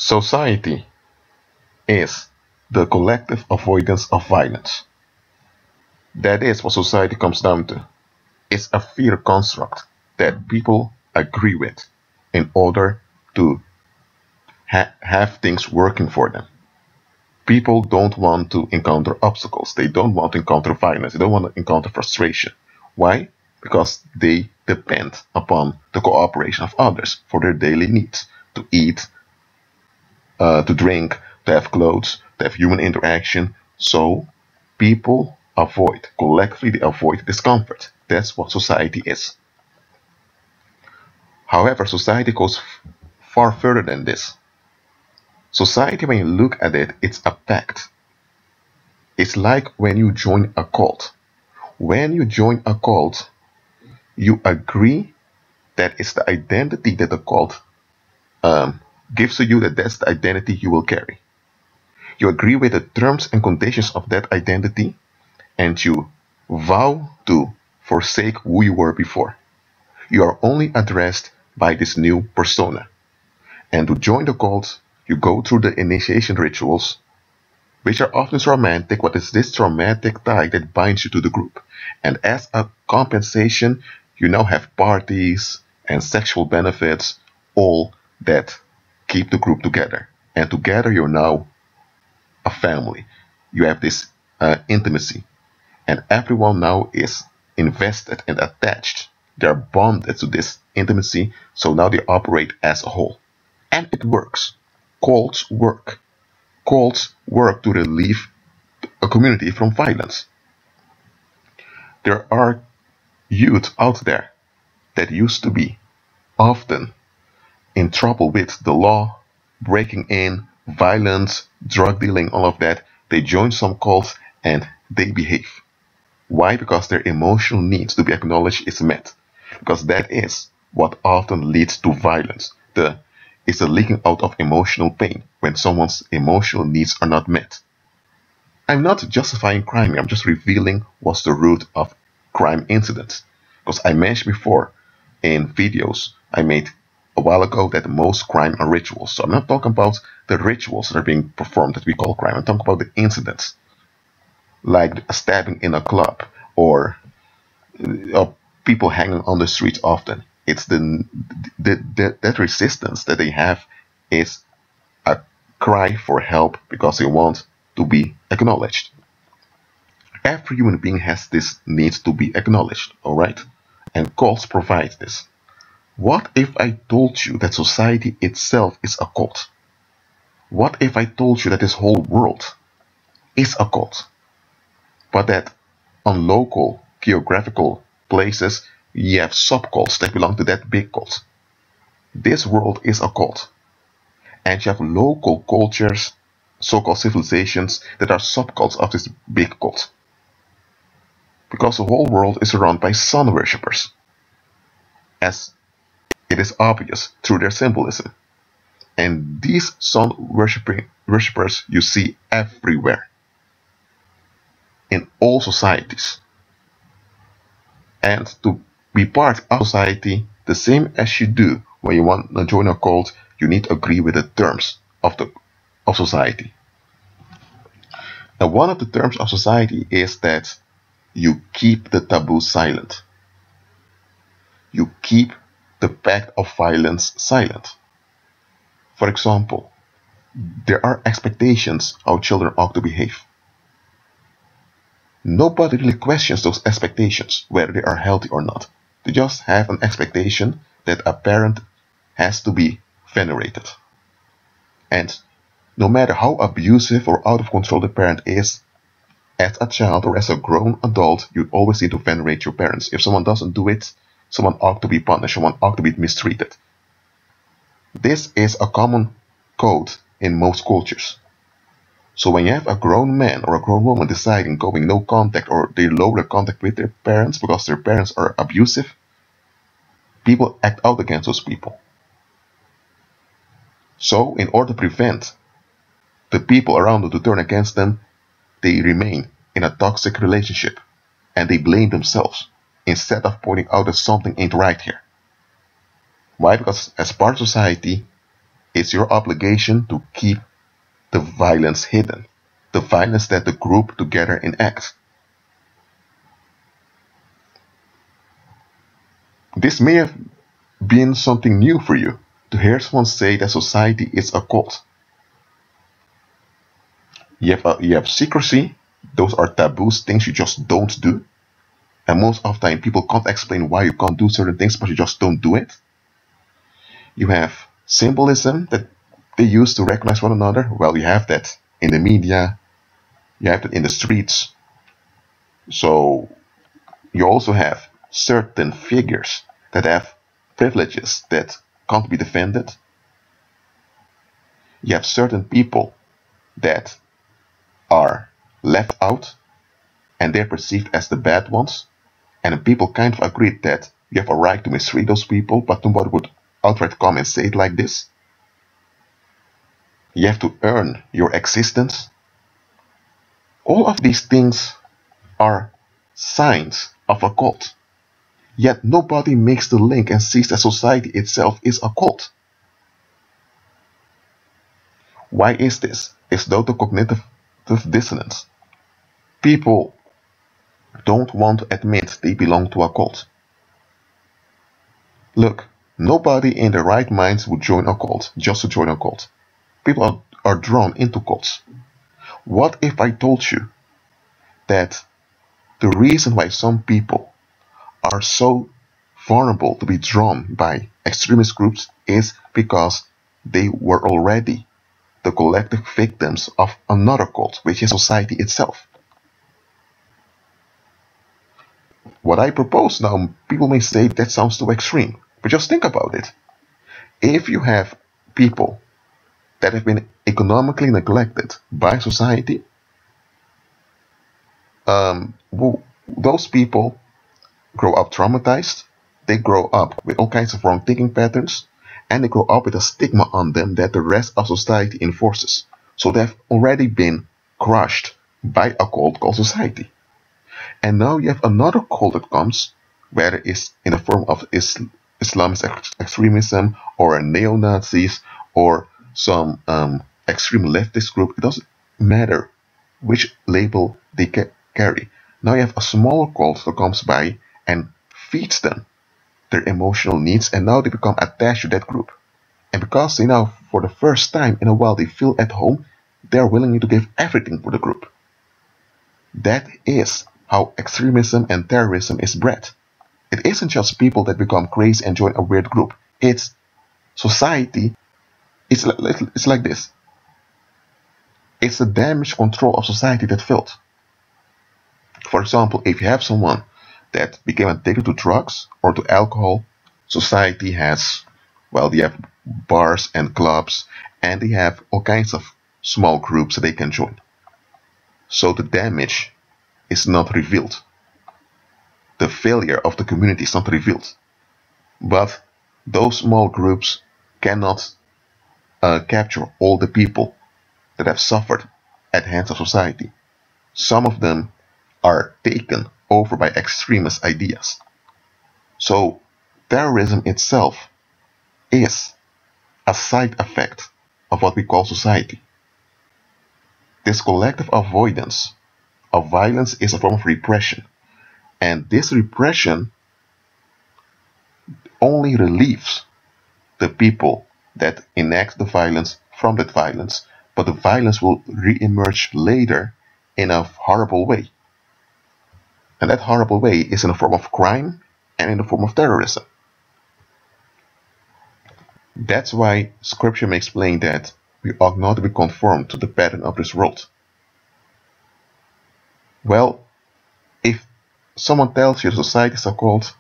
Society is the collective avoidance of violence. That is what society comes down to. It's a fear construct that people agree with in order to have things working for them. People don't want to encounter obstacles. They don't want to encounter violence. They don't want to encounter frustration. Why? Because they depend upon the cooperation of others for their daily needs to eat, to drink, to have clothes, to have human interaction. So people collectively they avoid discomfort. That's what society is. However, society goes far further than this. Society, when you look at it, it's a pact. It's like when you join a cult. When you join a cult, you agree that it's the identity that the cult gives to you, that that's the identity you will carry. You agree with the terms and conditions of that identity, and you vow to forsake who you were before. You are only addressed by this new persona. And to join the cult, you go through the initiation rituals, which are often traumatic, but it's this traumatic tie that binds you to the group. And as a compensation, you now have parties and sexual benefits, all that keep the group together. And together you're now a family. You have this intimacy. And everyone now is invested and attached. They're bonded to this intimacy, so now they operate as a whole. And it works. Cults work. Cults work to relieve a community from violence. There are youth out there that used to be often in trouble with the law, breaking in, violence, drug dealing, all of that. They join some cults and they behave. Why? Because their emotional needs to be acknowledged is met. Because that is what often leads to violence. It's the leaking out of emotional pain when someone's emotional needs are not met. I'm not justifying crime, I'm just revealing what's the root of crime incidents. Because I mentioned before in videos I made a while ago that most crime are rituals. So I'm not talking about the rituals that are being performed that we call crime. I'm talking about the incidents, like a stabbing in a club or people hanging on the streets often. It's that resistance that they have is a cry for help because they want to be acknowledged. Every human being has this need to be acknowledged, alright? And cults provide this. What if I told you that society itself is a cult? What if I told you that this whole world is a cult? But that on local, geographical places, you have subcults that belong to that big cult. This world is a cult. And you have local cultures, so-called civilizations, that are subcults of this big cult. Because the whole world is surrounded by sun worshippers, as it is obvious through their symbolism. And these sun worshippers you see everywhere, in all societies. And to be part of society, the same as you do when you want to join a cult, you need to agree with the terms of society. Now, one of the terms of society is that you keep the taboo silent. You keep the pact of violence silent. For example, there are expectations how children ought to behave. Nobody really questions those expectations, whether they are healthy or not. They just have an expectation that a parent has to be venerated. And no matter how abusive or out of control the parent is, as a child or as a grown adult, you always need to venerate your parents. If someone doesn't do it, someone ought to be punished, someone ought to be mistreated. This is a common code in most cultures. So when you have a grown man or a grown woman deciding going no contact, or they lower contact with their parents because their parents are abusive, people act out against those people. So in order to prevent the people around them to turn against them, they remain in a toxic relationship and they blame themselves instead of pointing out that something ain't right here. Why? Because as part of society, It's your obligation to keep the violence hidden, the violence that the group together enact. This may have been something new for you, to hear someone say that society is a cult. You have secrecy, those are taboos, things you just don't do. And most of the time, people can't explain why you can't do certain things, but you just don't do it. You have symbolism that they use to recognize one another. Well, you have that in the media, you have that in the streets. So you also have certain figures that have privileges that can't be defended. You have certain people that are left out and they're perceived as the bad ones. And people kind of agreed that you have a right to mistreat those people, but nobody would outright come and say it like this. You have to earn your existence. All of these things are signs of a cult. Yet nobody makes the link and sees that society itself is a cult. Why is this? It's due to cognitive dissonance. People don't want to admit they belong to a cult. Look, nobody in their right minds would join a cult just to join a cult. People are drawn into cults. What if I told you that the reason why some people are so vulnerable to be drawn by extremist groups is because they were already the collective victims of another cult, which is society itself? What I propose now, people may say that sounds too extreme, but just think about it. If you have people that have been economically neglected by society, those people grow up traumatized, they grow up with all kinds of wrong thinking patterns, and they grow up with a stigma on them that the rest of society enforces. So they've already been crushed by a cult called society. And now you have another cult that comes, whether it's in the form of Islamist extremism or neo-Nazis or some extreme leftist group. It doesn't matter which label they carry. Now you have a smaller cult that comes by and feeds them their emotional needs, and now they become attached to that group. And because they now, for the first time in a while, they feel at home, they are willing to give everything for the group. That is how extremism and terrorism is bred. It isn't just people that become crazy and join a weird group. It's society. It's like this. It's the damage control of society that failed. For example, if you have someone that became addicted to drugs or to alcohol, society has, well, they have bars and clubs, and they have all kinds of small groups that they can join. So the damage is not revealed. The failure of the community is not revealed. But those small groups cannot capture all the people that have suffered at the hands of society. Some of them are taken over by extremist ideas. So terrorism itself is a side effect of what we call society. This collective avoidance of violence is a form of repression, and this repression only relieves the people that enact the violence from that violence, but the violence will re-emerge later in a horrible way. And that horrible way is in the form of crime and in the form of terrorism. That's why scripture may explain that we ought not to be conformed to the pattern of this world. Well, if someone tells you society is a cult,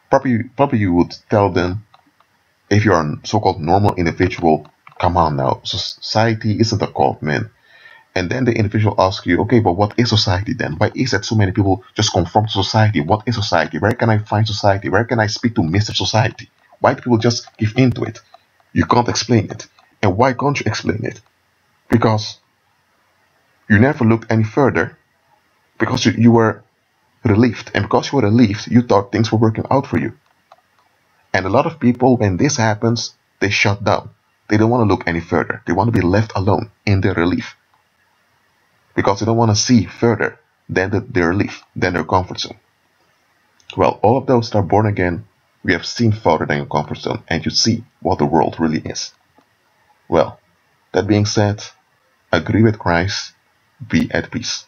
probably you would tell them, if you're a so-called normal individual, come on now, society isn't a cult, man. And then the individual asks you, okay, but what is society then? Why is that so many people just conform to society? What is society? Where can I find society? Where can I speak to Mr. Society? Why do people just give in to it? You can't explain it. And why can't you explain it? Because you never looked any further, because you were relieved. And because you were relieved, you thought things were working out for you. And a lot of people, when this happens, they shut down. They don't want to look any further. They want to be left alone in their relief. Because they don't want to see further than their relief, than their comfort zone. Well, all of those that are born again, we have seen farther than your comfort zone, and you see what the world really is. Well, that being said, agree with Christ, be at peace.